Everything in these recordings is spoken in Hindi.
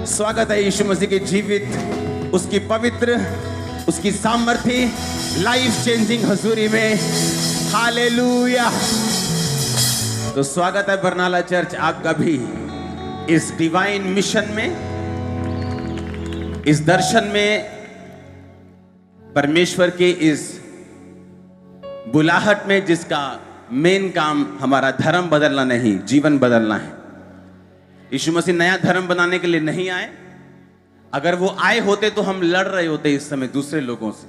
स्वागत है यीशु मसीह के जीवित, उसकी पवित्र, उसकी सामर्थ्य, लाइफ चेंजिंग हजूरी में। हालेलुया। तो स्वागत है बरनाला चर्च आपका भी इस डिवाइन मिशन में, इस दर्शन में, परमेश्वर के इस बुलाहट में, जिसका मेन काम हमारा धर्म बदलना नहीं, जीवन बदलना है। यीशु मसीह नया धर्म बनाने के लिए नहीं आए। अगर वो आए होते तो हम लड़ रहे होते इस समय दूसरे लोगों से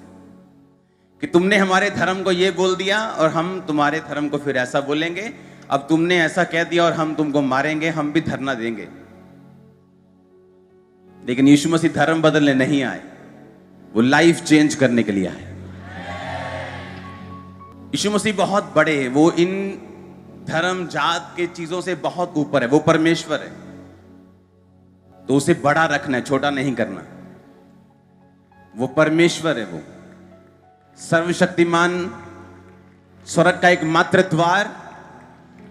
कि तुमने हमारे धर्म को ये बोल दिया और हम तुम्हारे धर्म को फिर ऐसा बोलेंगे, अब तुमने ऐसा कह दिया और हम तुमको मारेंगे, हम भी धरना देंगे। लेकिन यीशु मसीह धर्म बदलने नहीं आए, वो लाइफ चेंज करने के लिए आए। यीशु मसीह बहुत बड़े हैं, वो इन धर्म जात के चीजों से बहुत ऊपर है, वो परमेश्वर है। तो उसे बड़ा रखना है, छोटा नहीं करना। वो परमेश्वर है, वो सर्वशक्तिमान, स्वर्ग का एक मात्र द्वार।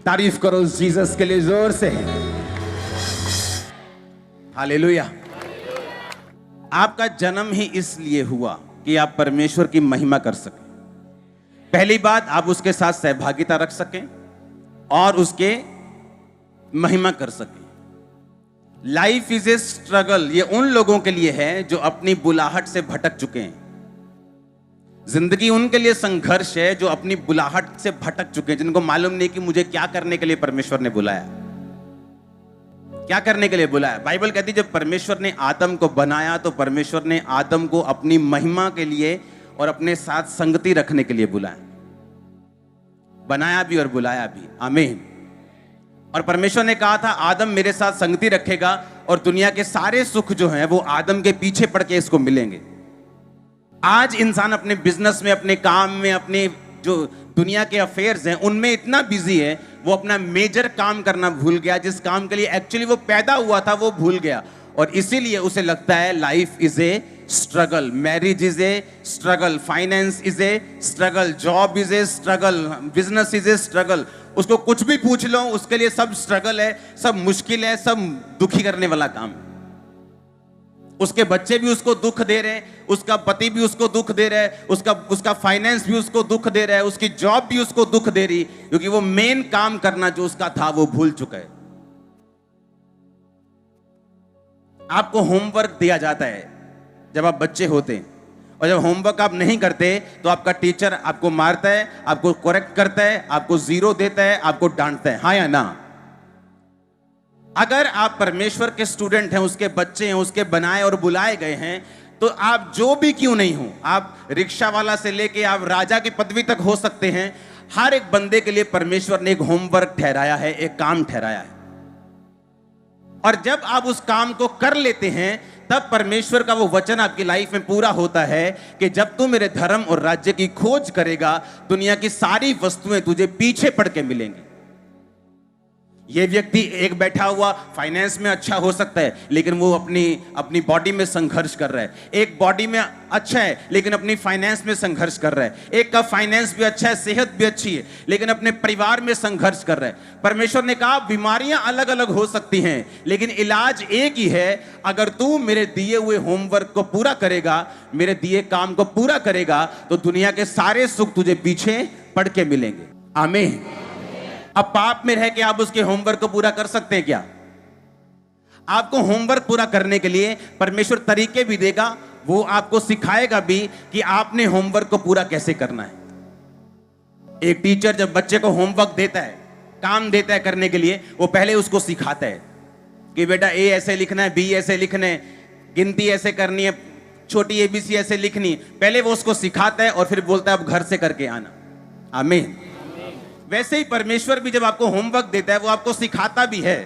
तारीफ करो जीसस के लिए जोर से। हालेलुया। आपका जन्म ही इसलिए हुआ कि आप परमेश्वर की महिमा कर सकें। पहली बात, आप उसके साथ सहभागिता रख सकें और उसके महिमा कर सकें। लाइफ इज ए स्ट्रगल, ये उन लोगों के लिए है जो अपनी बुलाहट से भटक चुके हैं। जिंदगी उनके लिए संघर्ष है जो अपनी बुलाहट से भटक चुके हैं, जिनको मालूम नहीं कि मुझे क्या करने के लिए परमेश्वर ने बुलाया, क्या करने के लिए बुलाया। बाइबल कहती है जब परमेश्वर ने आदम को बनाया तो परमेश्वर ने आदम को अपनी महिमा के लिए और अपने साथ संगति रखने के लिए बुलाया, बनाया भी और बुलाया भी। आमीन। और परमेश्वर ने कहा था आदम मेरे साथ संगति रखेगा और दुनिया के सारे सुख जो हैं वो आदम के पीछे पड़ के इसको मिलेंगे। आज इंसान अपने बिजनेस में, अपने काम में, अपने जो दुनिया के अफेयर्स हैं उनमें इतना बिजी है, वो अपना मेजर काम करना भूल गया, जिस काम के लिए एक्चुअली वो पैदा हुआ था वो भूल गया। और इसीलिए उसे लगता है life is a struggle, marriage is a struggle, finance is a struggle, job is a struggle, business is a struggle. उसको कुछ भी पूछ लो उसके लिए सब स्ट्रगल है, सब मुश्किल है, सब दुखी करने वाला काम। उसके बच्चे भी उसको दुख दे रहे हैं, उसका पति भी उसको दुख दे रहा है, उसका फाइनेंस भी उसको दुख दे रहा है, उसकी जॉब भी उसको दुख दे रही, क्योंकि वो मेन काम करना जो उसका था वो भूल चुका है। आपको होमवर्क दिया जाता है जब आप बच्चे होते हैं, और जब होमवर्क आप नहीं करते तो आपका टीचर आपको मारता है, आपको करेक्ट करता है, आपको 0 देता है, आपको डांटता है। हाँ या ना? अगर आप परमेश्वर के स्टूडेंट हैं, उसके बच्चे हैं, उसके बनाए और बुलाए गए हैं, तो आप जो भी क्यों नहीं हो, आप रिक्शा वाला से लेके आप राजा की पदवी तक हो सकते हैं। हर एक बंदे के लिए परमेश्वर ने एक होमवर्क ठहराया है, एक काम ठहराया है। और जब आप उस काम को कर लेते हैं तब परमेश्वर का वो वचन आपकी लाइफ में पूरा होता है कि जब तू मेरे धर्म और राज्य की खोज करेगा दुनिया की सारी वस्तुएं तुझे पीछे पड़ के मिलेंगी। ये व्यक्ति एक बैठा हुआ फाइनेंस में अच्छा हो सकता है लेकिन वो अपनी बॉडी में संघर्ष कर रहा है। एक बॉडी में अच्छा है लेकिन अपनी फाइनेंस में संघर्ष कर रहा है। एक का फाइनेंस भी अच्छा है, सेहत भी अच्छी है, लेकिन अपने परिवार में संघर्ष कर रहा है। परमेश्वर ने कहा बीमारियां अलग अलग हो सकती हैं लेकिन इलाज एक ही है। अगर तू मेरे दिए हुए होमवर्क को पूरा करेगा, मेरे दिए काम को पूरा करेगा, तो दुनिया के सारे सुख तुझे पीछे पड़ के मिलेंगे। आमीन। अब पाप में रह के आप उसके होमवर्क को पूरा कर सकते हैं क्या? आपको होमवर्क पूरा करने के लिए परमेश्वर तरीके भी देगा, वो आपको सिखाएगा भी कि आपने होमवर्क को पूरा कैसे करना है। एक टीचर जब बच्चे को होमवर्क देता है, काम देता है करने के लिए, वो पहले उसको सिखाता है कि बेटा ए ऐसे लिखना है, बी ऐसे लिखना है, गिनती ऐसे करनी है, छोटी ABC ऐसे लिखनी है। पहले वो उसको सिखाता है और फिर बोलता है अब घर से करके आना। आमीन। वैसे ही परमेश्वर भी जब आपको होमवर्क देता है वो आपको सिखाता भी है,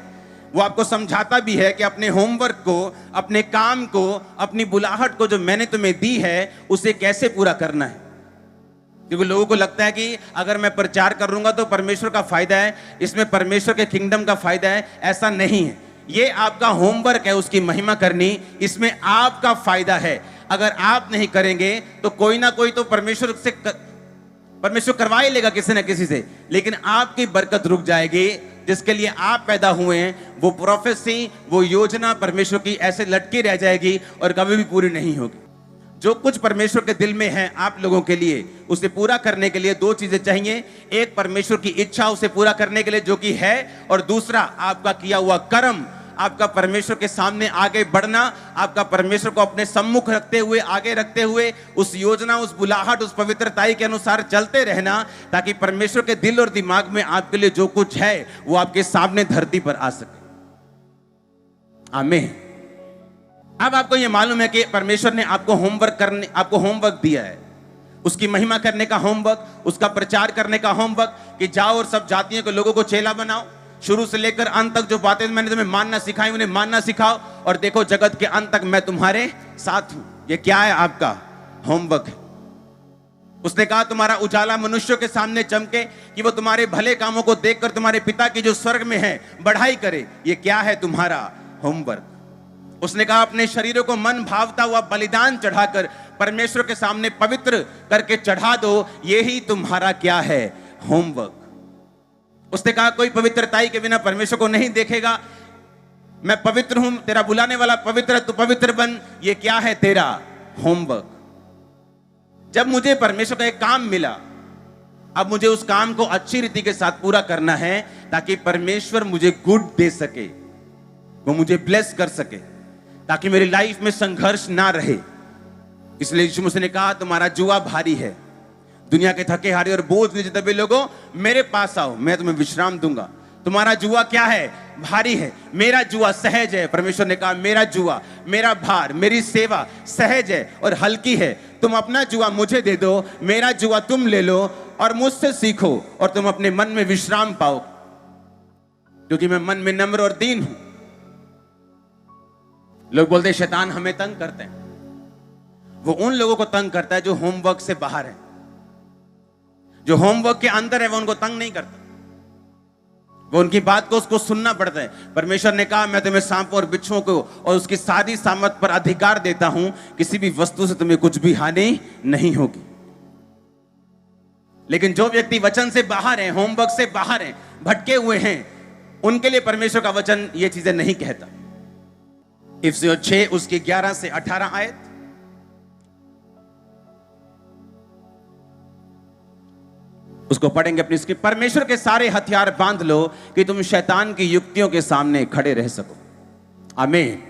वो आपको समझाता भी है कि अपने होमवर्क को, अपने काम को, अपनी बुलाहट को जो मैंने तुम्हें दी है उसे कैसे पूरा करना है। क्योंकि लोगों को लगता है कि अगर मैं प्रचार करूंगा तो परमेश्वर का फायदा है, इसमें परमेश्वर के किंगडम का फायदा है। ऐसा नहीं है, ये आपका होमवर्क है उसकी महिमा करनी, इसमें आपका फायदा है। अगर आप नहीं करेंगे तो कोई ना कोई तो परमेश्वर से परमेश्वर करवा ही लेगा किसी न किसी से, लेकिन आपकी बरकत रुक जाएगी। जिसके लिए आप पैदा हुए हैं वो प्रोफेसी, वो योजना परमेश्वर की ऐसे लटकी रह जाएगी और कभी भी पूरी नहीं होगी। जो कुछ परमेश्वर के दिल में है आप लोगों के लिए, उसे पूरा करने के लिए दो चीजें चाहिए। एक, परमेश्वर की इच्छा उसे पूरा करने के लिए जो कि है, और दूसरा आपका किया हुआ कर्म, आपका परमेश्वर के सामने आगे बढ़ना, आपका परमेश्वर को अपने सम्मुख रखते हुए, आगे रखते हुए उस योजना, उस बुलाहट, उस पवित्रताई के अनुसार चलते रहना, ताकि परमेश्वर के दिल और दिमाग में आपके लिए जो कुछ है वो आपके सामने धरती पर आ सके। आमीन। अब आपको यह मालूम है कि परमेश्वर ने आपको होमवर्क दिया है, उसकी महिमा करने का होमवर्क, उसका प्रचार करने का होमवर्क, कि जाओ और सब जातियों के लोगों को चेला बनाओ। शुरू से लेकर अंत तक जो बातें मैंने तुम्हें मानना सिखाई उन्हें मानना सिखाओ, और देखो जगत के अंत तक मैं तुम्हारे साथ हूं। ये क्या है? आपका होमवर्क है। उसने कहा तुम्हारा उजाला मनुष्यों के सामने चमके, कि वो तुम्हारे भले कामों को देखकर तुम्हारे पिता की जो स्वर्ग में है बढ़ाई करे। ये क्या है? तुम्हारा होमवर्क। उसने कहा अपने शरीरों को मन भावता हुआ बलिदान चढ़ाकर परमेश्वर के सामने पवित्र करके चढ़ा दो। यही तुम्हारा क्या है? होमवर्क। उसने कहा कोई पवित्रताई के बिना परमेश्वर को नहीं देखेगा। मैं पवित्र हूं, तेरा बुलाने वाला पवित्र है, तू पवित्र बन। ये क्या है? तेरा होमवर्क। जब मुझे परमेश्वर का एक काम मिला, अब मुझे उस काम को अच्छी रीति के साथ पूरा करना है, ताकि परमेश्वर मुझे गुड दे सके, वो मुझे ब्लेस कर सके, ताकि मेरी लाइफ में संघर्ष ना रहे। इसलिए यीशु मसीह ने कहा तुम्हारा जुआ भारी है, दुनिया के थके हारे और बोझ नीचे दबे लोगों मेरे पास आओ, मैं तुम्हें विश्राम दूंगा। तुम्हारा जुआ क्या है? भारी है। मेरा जुआ सहज है। परमेश्वर ने कहा मेरा जुआ, मेरा भार, मेरी सेवा सहज है और हल्की है। तुम अपना जुआ मुझे दे दो, मेरा जुआ तुम ले लो और मुझसे सीखो, और तुम अपने मन में विश्राम पाओ, क्योंकि मैं मन में नम्र और दीन हूं। लोग बोलते हैं शैतान हमें तंग करते हैं। वो उन लोगों को तंग करता है जो होमवर्क से बाहर है। जो होमवर्क के अंदर है वो उनको तंग नहीं करता, वो उनकी बात को उसको सुनना पड़ता है। परमेश्वर ने कहा मैं तुम्हें सांपों और बिच्छुओं को और उसकी सारी सामर्थ पर अधिकार देता हूं, किसी भी वस्तु से तुम्हें कुछ भी हानि नहीं होगी। लेकिन जो व्यक्ति वचन से बाहर है, होमवर्क से बाहर है, भटके हुए हैं, उनके लिए परमेश्वर का वचन ये चीजें नहीं कहता। इफिसियों 6 उसकी 11 से 18 आयत, उसको पढ़ेंगे अपनी स्क्रिप्ट। परमेश्वर के सारे हथियार बांध लो कि तुम शैतान की युक्तियों के सामने खड़े रह सको। आमीन।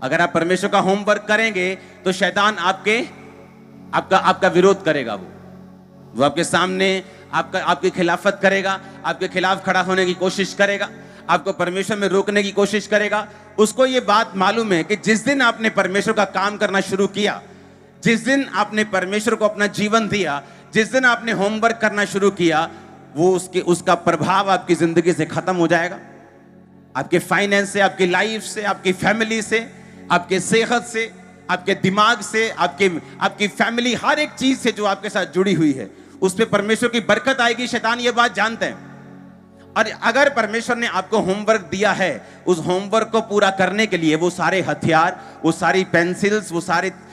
अगर आप परमेश्वर का होमवर्क करेंगे तो शैतान आपका विरोध करेगा। वो आपके सामने आपकी खिलाफत करेगा, आपके खिलाफ खड़ा होने की कोशिश करेगा, आपको परमेश्वर में रोकने की कोशिश करेगा। उसको ये बात मालूम है कि जिस दिन आपने परमेश्वर का काम करना शुरू किया, जिस दिन आपने परमेश्वर को अपना जीवन दिया, जिस दिन आपने होमवर्क करना शुरू किया, वो उसका प्रभाव आपकी जिंदगी से खत्म हो जाएगा। आपके फाइनेंस से, आपकी लाइफ से, आपकी फैमिली से, आपके सेहत से, आपके दिमाग से, आपकी फैमिली, हर एक चीज से जो आपके साथ जुड़ी हुई है उस पे परमेश्वर की बरकत आएगी। शैतान ये बात जानते हैं। और अगर परमेश्वर ने आपको होमवर्क दिया है, उस होमवर्क को पूरा करने के लिए वो सारे हथियार, वो सारी पेंसिल्स, वो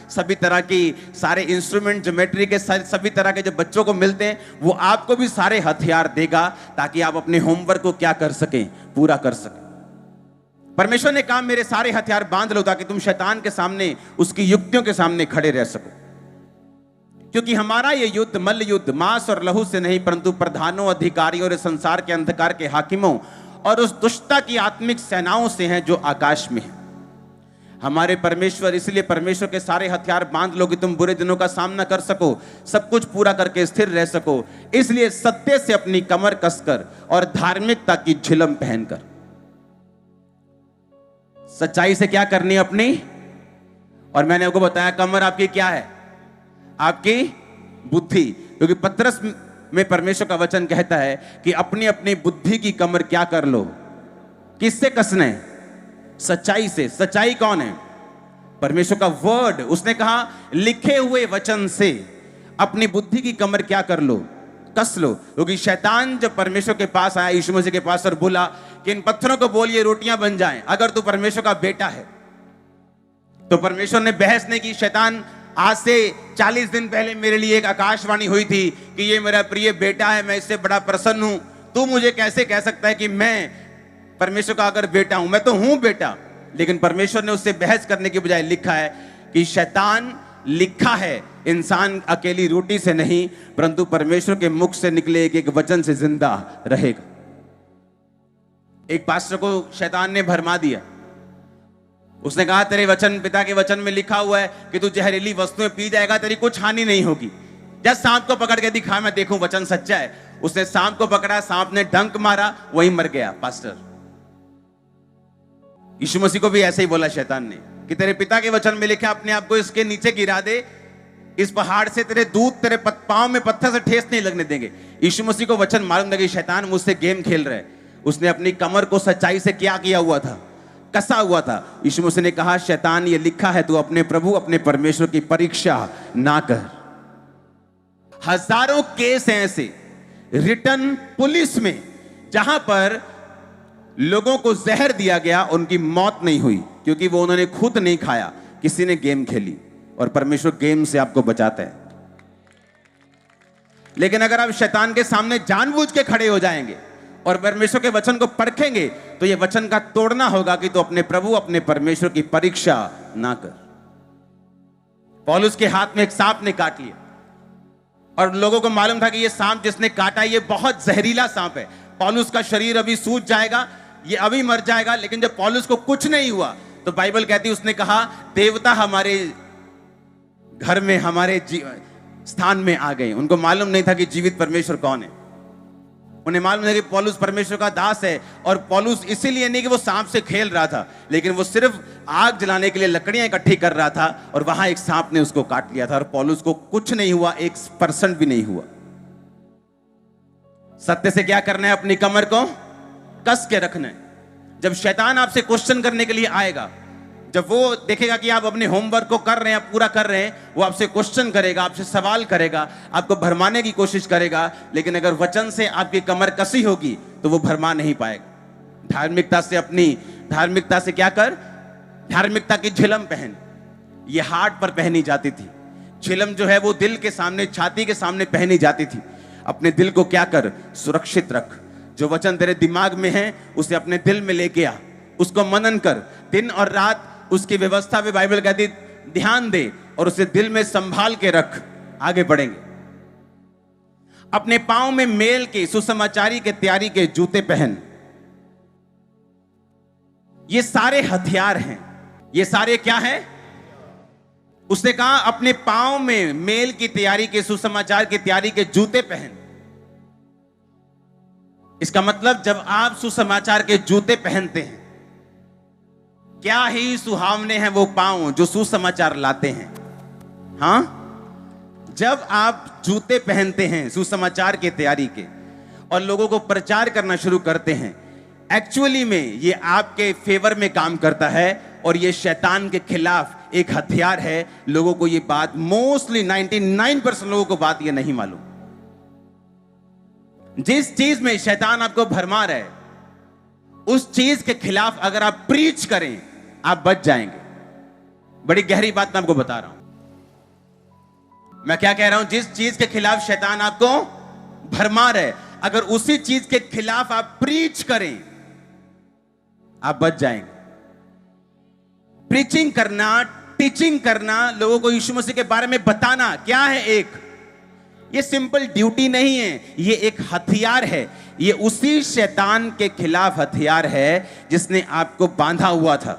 सभी तरह की सारे इंस्ट्रूमेंट, ज्योमेट्री के सभी तरह के जो बच्चों को मिलते हैं, वो आपको भी सारे हथियार देगा, ताकि आप अपने होमवर्क को क्या कर सकें? पूरा कर सकें। परमेश्वर ने कहा मेरे सारे हथियार बांध लो, ताकि तुम शैतान के सामने, उसकी युक्तियों के सामने खड़े रह सको। क्योंकि हमारा ये युद्ध मल्ल युद्ध मांस और लहू से नहीं, परंतु प्रधानों, अधिकारियों और संसार के अंधकार के हाकिमों और उस दुष्टता की आत्मिक सेनाओं से हैं जो आकाश में है। हमारे परमेश्वर, इसलिए परमेश्वर के सारे हथियार बांध लो कि तुम बुरे दिनों का सामना कर सको, सब कुछ पूरा करके स्थिर रह सको। इसलिए सत्य से अपनी कमर कसकर और धार्मिकता की झिलम पहनकर। सच्चाई से क्या करनी है? अपनी, और मैंने आपको बताया कमर आपकी क्या है? आपकी बुद्धि। क्योंकि पतरस में परमेश्वर का वचन कहता है कि अपनी अपनी बुद्धि की कमर क्या कर लो? किससे कसना है? सच्चाई से। सच्चाई कौन है? परमेश्वर का वर्ड। उसने कहा लिखे हुए वचन से अपनी बुद्धि की कमर क्या कर लो? कस लो। क्योंकि शैतान जब परमेश्वर के पास आया, यीशु मसीह के पास, और बोला कि इन पत्थरों को बोल ये रोटियां बन जाएं, अगर तू परमेश्वर का बेटा है, तो परमेश्वर ने बहस नहीं की। शैतान आज से 40 दिन पहले मेरे लिए एक आकाशवाणी हुई थी कि ये मेरा प्रिय बेटा है, मैं इससे बड़ा प्रसन्न हूं। तू मुझे कैसे कह सकता है कि मैं परमेश्वर का अगर बेटा हूं? मैं तो हूं बेटा। लेकिन परमेश्वर ने उससे बहस करने के बजाय लिखा है कि शैतान, लिखा है इंसान अकेली रोटी से नहीं परंतु परमेश्वर के मुख से निकले एक एक वचन से जिंदा रहेगा। एक पास्टर को शैतान ने भरमा दिया। उसने कहा तेरे वचन, पिता के वचन में लिखा हुआ है कि तू जहरीली वस्तुएं पी जाएगा, तेरी कुछ हानि नहीं होगी। जब सांप को पकड़ के दिखा, मैं देखूं वचन सच्चा है। उसने सांप को पकड़ा, सांप ने डंक मारा, वहीं मर गया पास्टर। यीशु मसीह को भी ऐसे ही बोला शैतान ने कि तेरे पिता के वचन में लिखा, अपने आप को इसके नीचे गिरा दे, इस पहाड़ से तेरे दूत तेरे पांव में पत्थर से ठेस नहीं लगने देंगे। यीशु मसीह को वचन मालूम था कि शैतान मुझसे गेम खेल रहा है। उसने अपनी कमर को सच्चाई से क्या किया हुआ था? कसा हुआ था। यीशु मसीह ने कहा शैतान, ये लिखा है, तू अपने प्रभु अपने परमेश्वर की परीक्षा ना कर। हजारों केस हैं ऐसे रिटर्न पुलिस में जहां पर लोगों को जहर दिया गया, उनकी मौत नहीं हुई क्योंकि वो उन्होंने खुद नहीं खाया, किसी ने गेम खेली। और परमेश्वर गेम से आपको बचाता है। लेकिन अगर आप शैतान के सामने जानबूझ के खड़े हो जाएंगे और परमेश्वर के वचन को परखेंगे तो यह वचन का तोड़ना होगा कि तो अपने प्रभु अपने परमेश्वर की परीक्षा ना कर। पौलुस के हाथ में एक सांप ने काट लिया और लोगों को मालूम था कि यह सांप जिसने काटा ये बहुत जहरीला सांप है। पौलुस का शरीर अभी सूज जाएगा, ये अभी मर जाएगा। लेकिन जब पौलुस को कुछ नहीं हुआ तो बाइबल कहती है उसने कहा देवता हमारे घर में, हमारे स्थान में आ गए। उनको मालूम नहीं था कि जीवित परमेश्वर कौन है। उन्हें मालूम है कि पौलुस परमेश्वर का दास है। और पौलुस इसीलिए नहीं कि वो सांप से खेल रहा था, लेकिन वो सिर्फ आग जलाने के लिए लकड़ियां इकट्ठी कर रहा था और वहां एक सांप ने उसको काट लिया था और पौलुस को कुछ नहीं हुआ, 1% भी नहीं हुआ। सत्य से क्या करना है? अपनी कमर को कस के रखना है। जब शैतान आपसे क्वेश्चन करने के लिए आएगा, जब वो देखेगा कि आप अपने होमवर्क को कर रहे हैं, पूरा कर रहे हैं, वो आपसे क्वेश्चन करेगा, आपसे सवाल करेगा, आपको भरमाने की कोशिश करेगा। लेकिन अगर वचन से आपकी कमर कसी होगी तो वो भरमा नहीं पाएगा। धार्मिकता से, अपनी धार्मिकता से क्या कर? धार्मिकता की झिलम पहन। ये हार्ट पर पहनी जाती थी। झिलम जो है वो दिल के सामने, छाती के सामने पहनी जाती थी। अपने दिल को क्या कर? सुरक्षित रख। जो वचन तेरे दिमाग में है उसे अपने दिल में लेके आ, उसको मनन कर, दिन और रात उसकी व्यवस्था पे बाइबल कहती ध्यान दे और उसे दिल में संभाल के रख। आगे बढ़ेंगे। अपने पांव में मेल के, सुसमाचारी के, तैयारी के जूते पहन। ये सारे हथियार हैं। ये सारे क्या हैं? उसने कहा अपने पांव में मेल की तैयारी के, सुसमाचार की तैयारी के जूते पहन। इसका मतलब जब आप सुसमाचार के जूते पहनते हैं, क्या ही सुहावने हैं वो पांव जो सुसमाचार लाते हैं। हां, जब आप जूते पहनते हैं सुसमाचार की तैयारी के और लोगों को प्रचार करना शुरू करते हैं, एक्चुअली में ये आपके फेवर में काम करता है और ये शैतान के खिलाफ एक हथियार है। लोगों को ये बात, मोस्टली 99% लोगों को बात ये नहीं मालूम। जिस चीज में शैतान आपको भरमा रहा है उस चीज के खिलाफ अगर आप प्रीच करें, आप बच जाएंगे। बड़ी गहरी बात मैं आपको बता रहा हूं। मैं क्या कह रहा हूं? जिस चीज के खिलाफ शैतान आपको भरमा रहा है, अगर उसी चीज के खिलाफ आप प्रीच करें, आप बच जाएंगे। प्रीचिंग करना, टीचिंग करना, लोगों को यीशु मसीह के बारे में बताना क्या है? ये सिंपल ड्यूटी नहीं है, ये एक हथियार है। ये उसी शैतान के खिलाफ हथियार है जिसने आपको बांधा हुआ था,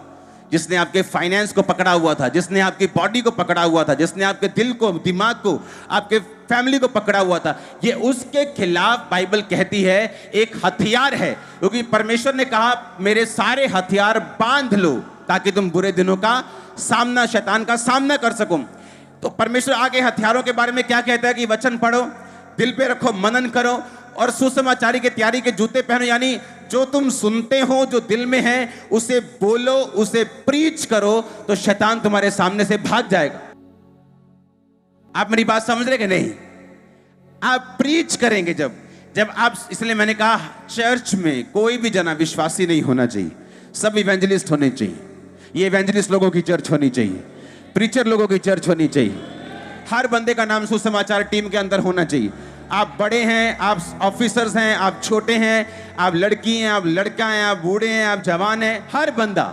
जिसने आपके फाइनेंस को पकड़ा हुआ था, जिसने आपकी बॉडी को पकड़ा हुआ था, जिसने आपके दिल को, दिमाग को, आपके फैमिली को पकड़ा हुआ था। ये उसके खिलाफ बाइबल कहती है एक हथियार है, क्योंकि परमेश्वर ने कहा मेरे सारे हथियार बांध लो ताकि तुम बुरे दिनों का सामना, शैतान का सामना कर सको। तो परमेश्वर आगे हथियारों के बारे में क्या कहता है कि वचन पढ़ो, दिल पे रखो, मनन करो और सुसमाचारी की तैयारी के जूते पहनो। यानी जो तुम सुनते हो, जो दिल में है, उसे बोलो, उसे प्रीच करो, तो शैतान तुम्हारे सामने से भाग जाएगा। आप मेरी बात समझ रहे कि नहीं? आप प्रीच करेंगे जब आप, इसलिए मैंने कहा चर्च में कोई भी जना विश्वासी नहीं होना चाहिए, सब इवेंजलिस्ट होने चाहिए। ये इवेंजलिस्ट लोगों की चर्च होनी चाहिए। प्रीचर लोगों की चर्च होनी चाहिए। हर बंदे का नाम सुसमाचार टीम के अंदर होना चाहिए। आप बड़े हैं, आप ऑफिसर्स हैं, आप छोटे हैं, आप लड़की हैं, आप लड़का हैं, आप बूढ़े हैं, आप जवान हैं, हर बंदा।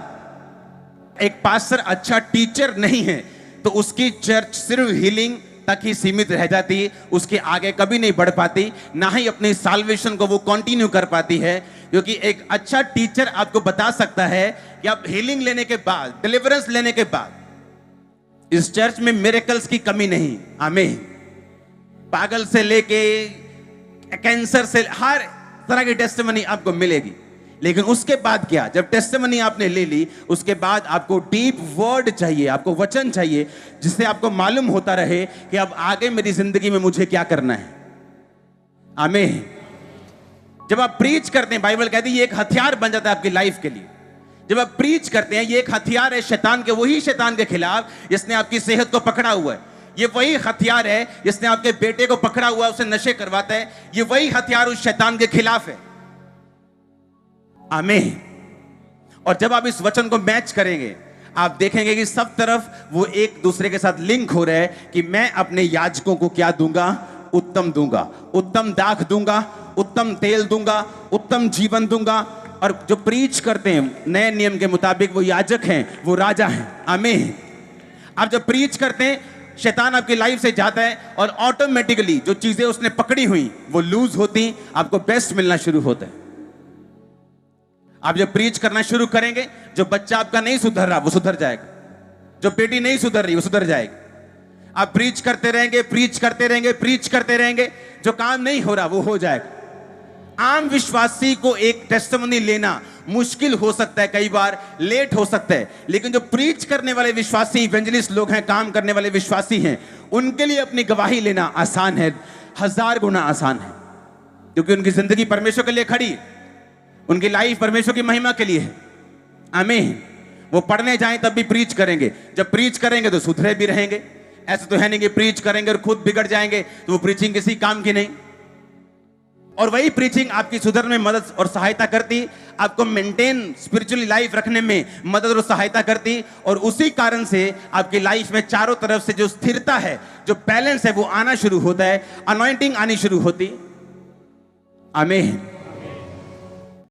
एक पास्टर अच्छा टीचर नहीं है तो उसकी चर्च सिर्फ हीलिंग तक ही सीमित रह जाती है, उसके आगे कभी नहीं बढ़ पाती, ना ही अपनी साल्वेशन को वो कंटिन्यू कर पाती है। क्योंकि एक अच्छा टीचर आपको बता सकता है कि आप हीलिंग लेने के बाद, डिलीवरेंस लेने के बाद, इस चर्च में मिरेकल्स की कमी नहीं। आमीन। पागल से लेके कैंसर से हर तरह की टेस्टिमनी आपको मिलेगी। लेकिन उसके बाद क्या? जब टेस्टिमनी आपने ले ली, उसके बाद आपको डीप वर्ड चाहिए, आपको वचन चाहिए, जिससे आपको मालूम होता रहे कि अब आगे मेरी जिंदगी में मुझे क्या करना है। आमीन। जब आप प्रीच करते हैं, बाइबल कहती है ये एक हथियार बन जाता है आपकी लाइफ के लिए। जब आप प्रीच करते हैं, ये एक हथियार है शैतान के, वही शैतान के खिलाफ जिसने आपकी सेहत को पकड़ा हुआ है। ये वही हथियार है जिसने आपके बेटे को पकड़ा हुआ है, उसे नशे करवाता है। ये वही हथियार उस शैतान के खिलाफ है। आमीन। और जब आप इस वचन को मैच करेंगे, आप देखेंगे कि सब तरफ वो एक दूसरे के साथ लिंक हो रहा है कि मैं अपने याजकों को क्या दूंगा? उत्तम दूंगा, उत्तम दाख दूंगा, उत्तम तेल दूंगा, उत्तम जीवन दूंगा। और जो प्रीच करते हैं नए नियम के मुताबिक, वो याजक हैं, वो राजा हैं। आमीन। आप जब प्रीच करते हैं, शैतान आपकी लाइफ से जाता है और ऑटोमेटिकली जो चीजें उसने पकड़ी हुई वो लूज होती, आपको बेस्ट मिलना शुरू होता है। आप जब प्रीच करना शुरू करेंगे, जो बच्चा आपका नहीं सुधर रहा वो सुधर जाएगा, जो बेटी नहीं सुधर रही वो सुधर जाएगी। आप प्रीच करते रहेंगे, प्रीच करते रहेंगे, प्रीच करते रहेंगे, जो काम नहीं हो रहा वो हो जाएगा। आम विश्वासी को एक टेस्टिमनी लेना मुश्किल हो सकता है, कई बार लेट हो सकता है, लेकिन जो प्रीच करने वाले विश्वासी इवेंजलिस्ट लोग हैं, काम करने वाले विश्वासी हैं, उनके लिए अपनी गवाही लेना आसान है, 1000 गुना आसान है। क्योंकि उनकी जिंदगी परमेश्वर के लिए खड़ी है, उनकी लाइफ परमेश्वर की महिमा के लिए है। आमीन। वो पढ़ने जाएं तब भी प्रीच करेंगे, जब प्रीच करेंगे तो सुधरे भी रहेंगे। ऐसा तो है नहीं कि प्रीच करेंगे और खुद बिगड़ जाएंगे, तो वो प्रीचिंग किसी काम की नहीं। और वही प्रीचिंग आपकी सुधरने में मदद और सहायता करती, आपको मेंटेन स्पिरिचुअली लाइफ रखने में मदद और सहायता करती। और उसी कारण से आपकी लाइफ में चारों तरफ से जो स्थिरता है, जो बैलेंस है, वो आना शुरू होता है, अनॉइंटिंग आनी शुरू होती। आमीन।